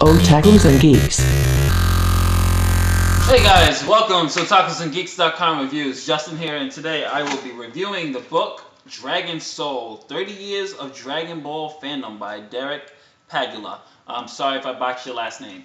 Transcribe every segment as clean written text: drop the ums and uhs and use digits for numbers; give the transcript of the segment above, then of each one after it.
Otakus and Geeks. Hey guys, welcome to otakusandgeeks.com reviews. Justin here, and today I will be reviewing the book Dragon Soul, 30 Years of Dragonball Fandom by Derek Pagula. I'm sorry if I botched your last name.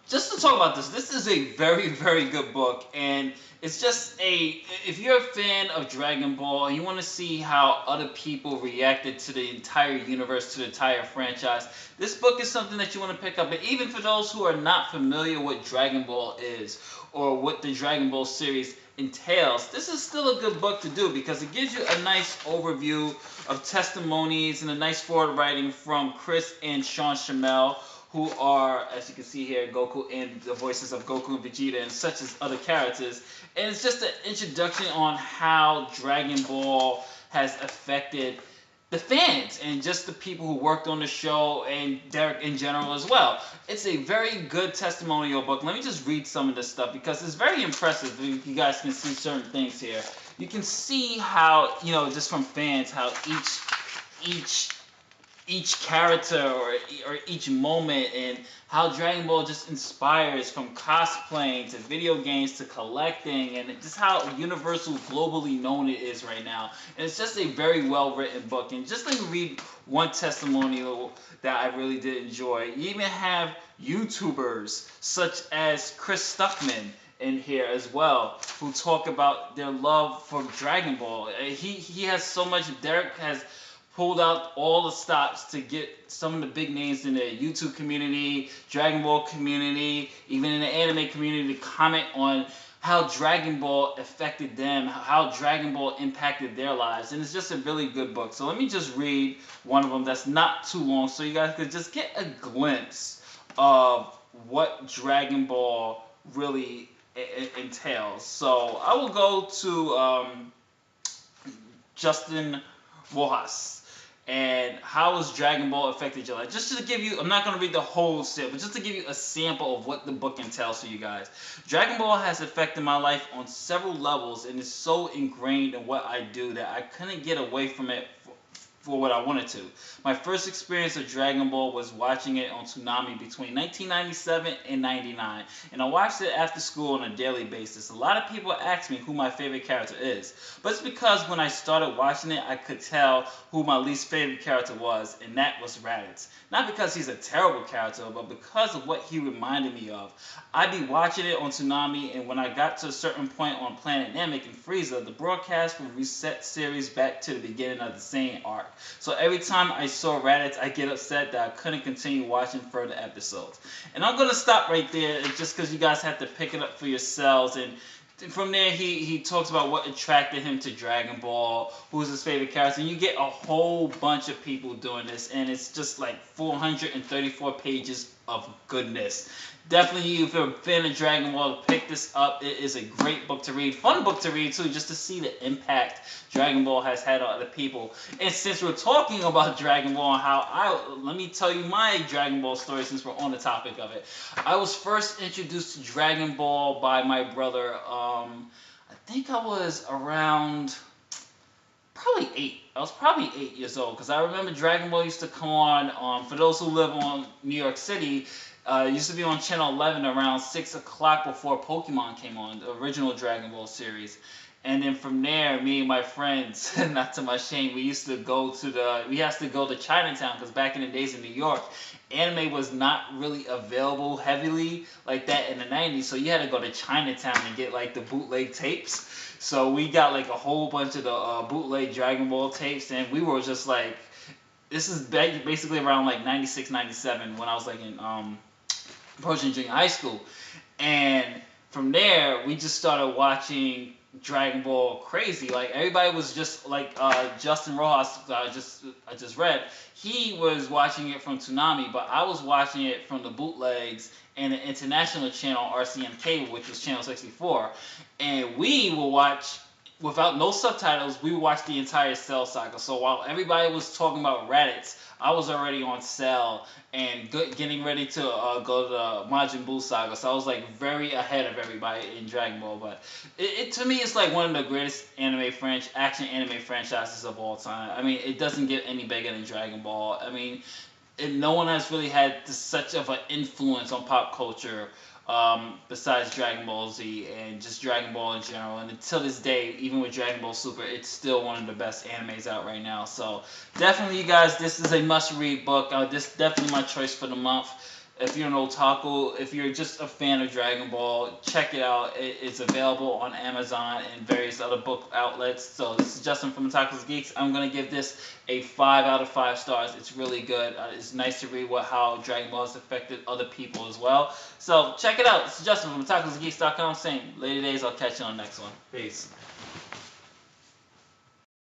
Just to talk about this is a very, very good book, and it's just if you're a fan of Dragon Ball and you want to see how other people reacted to the entire universe, to the entire franchise, this book is something that you want to pick up. And even for those who are not familiar with Dragon Ball is, or what the Dragon Ball series entails, this is still a good book to do because it gives you a nice overview of testimonies and a nice forward writing from Chris and Sean Shamel, who are, as you can see here, Goku and the voices of Goku and Vegeta and such as other characters. And it's just an introduction on how Dragon Ball has affected the fans and just the people who worked on the show and Derek in general as well. It's a very good testimonial book. Let me just read some of this stuff because it's very impressive. You guys can see certain things here. You can see how, just from fans, how each character or each moment and how Dragon Ball just inspires from cosplaying to video games to collecting and just how universal, globally known it is right now. And it's just a very well written book. And just let me read one testimonial that I really did enjoy. You even have YouTubers such as Chris Stuckman in here as well, who talk about their love for Dragon Ball. He has so much. Derek has pulled out all the stops to get some of the big names in the YouTube community, Dragon Ball community, even in the anime community to comment on how Dragon Ball affected them, how Dragon Ball impacted their lives. And it's just a really good book. So let me just read one of them that's not too long so you guys could just get a glimpse of what Dragon Ball really entails. So I will go to Justin Rojas. And how has Dragon Ball affected your life? Just to give you, I'm not going to read the whole set, but just to give you a sample of what the book entails for you guys. Dragon Ball has affected my life on several levels and is so ingrained in what I do that I couldn't get away from it for what I wanted to. My first experience of Dragon Ball was watching it on Toonami between 1997 and 99, and I watched it after school on a daily basis. A lot of people ask me who my favorite character is, but it's because when I started watching it, I could tell who my least favorite character was, and that was Raditz. Not because he's a terrible character, but because of what he reminded me of. I'd be watching it on Toonami, and when I got to a certain point on Planet Namek and Frieza, the broadcast would reset series back to the beginning of the same arc. So every time I saw Raditz, I get upset that I couldn't continue watching further episodes. And I'm going to stop right there just because you guys have to pick it up for yourselves. And from there, he talks about what attracted him to Dragon Ball, who's his favorite character. And you get a whole bunch of people doing this, and it's just like 434 pages of goodness. Definitely, if you're a fan of Dragon Ball, pick this up. It is a great book to read. Fun book to read, too, just to see the impact Dragon Ball has had on other people. And since we're talking about Dragon Ball and let me tell you my Dragon Ball story since we're on the topic of it. I was first introduced to Dragon Ball by my brother. I think I was around probably 8. I was probably 8 years old because I remember Dragon Ball used to come on, for those who live on New York City, it used to be on Channel 11 around 6 o'clock before Pokemon came on, the original Dragon Ball series. And then from there, me and my friends, not to my shame, we used to go to Chinatown because back in the days in New York, anime was not really available heavily like that in the 90s. So you had to go to Chinatown and get like the bootleg tapes. So we got like a whole bunch of the bootleg Dragon Ball tapes, and we were just like, this is basically around like 96, 97 when I was like in approaching junior high school. And from there, we just started watching Dragon Ball crazy. Like everybody was just like Justin Rojas, I just read. He was watching it from Toonami, but I was watching it from the bootlegs and the international channel RCM Cable, which was channel 64. And we will watch without no subtitles. We would watch the entire Cell saga. So while everybody was talking about Raditz, I was already on Cell and getting ready to go to the Majin Buu saga. So I was like very ahead of everybody in Dragon Ball. But it to me, it's like one of the greatest action anime franchises of all time. I mean, it doesn't get any bigger than Dragon Ball. I mean, and no one has really had such of an influence on pop culture besides Dragon Ball Z and just Dragon Ball in general. And until this day, even with Dragon Ball Super, it's still one of the best animes out right now. So definitely, you guys, this is a must-read book. This is definitely my choice for the month. If you're an otaku, if you're just a fan of Dragon Ball, check it out. It's available on Amazon and various other book outlets. So this is Justin from Otaku's Geeks. I'm going to give this a 5 out of 5 stars. It's really good. It's nice to read how Dragon Ball has affected other people as well. So check it out. This is Justin from Otaku'sGeeks.com saying, later days, I'll catch you on the next one. Peace.